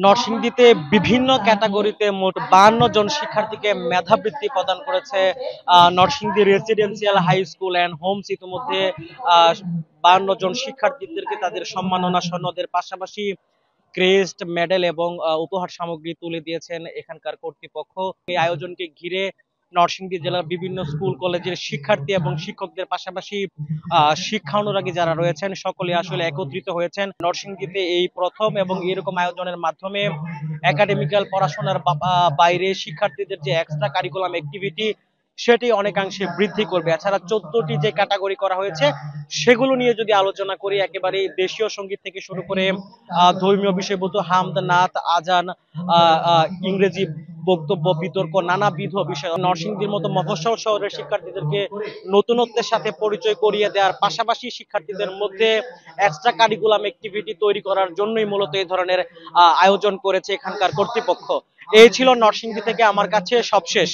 নরসিংদীতে বিভিন্ন ক্যাটাগরিতে মোট 52 জন শিক্ষার্থীকে মেধাবৃত্তি প্রদান করেছে Narsingdi residential high school and homes. ইতিমধ্যে 52 জন শিক্ষার্থীদেরকে তাদের সম্মাননা সনদের পাশাপাশি ক্রেস্ট, মেডেল এবং উপহার সামগ্রী তুলে দিয়েছেন এখানকার কর্তৃপক্ষ। এই আয়োজনকে ঘিরে নরসিংদী জেলার বিভিন্ন স্কুল কলেজের শিক্ষার্থী এবং শিক্ষকদের পাশাপাশি শিক্ষা অনুরাগী যারা রয়েছেন সকলে আসলে একত্রিত হয়েছেন নরসিংদীতে এই প্রথম, এবং এরকম আয়োজনের মাধ্যমে একাডেমিক্যাল পড়াশোনার বাইরে শিক্ষার্থীদের যে এক্সট্রা কারিকুলাম অ্যাক্টিভিটি সেটি অনেকাংশে বৃদ্ধি করবে। এছাড়া 14টি যে ক্যাটাগরি করা হয়েছে সেগুলো নিয়ে যদি আলোচনা করি, একেবারে দেশীয় সঙ্গীত থেকে শুরু করে ধর্মীয় বিষয়বস্তু, হামদ, নাত, আজান, ইংরেজি বক্তব্য, বিতর্ক, নানাবিধ বিষয় নরসিংদীর মতো মফস্বল শহরের শিক্ষার্থীদেরকে নতুনত্বের সাথে পরিচয় করিয়ে দেওয়ার পাশাপাশি শিক্ষার্থীদের মধ্যে এক্সট্রা কারিকুলাম অ্যাক্টিভিটি তৈরি করার জন্যই মূলত এই ধরনের আয়োজন করেছে এখানকার কর্তৃপক্ষ। এই ছিল নরসিংদী থেকে আমার কাছে সবশেষ।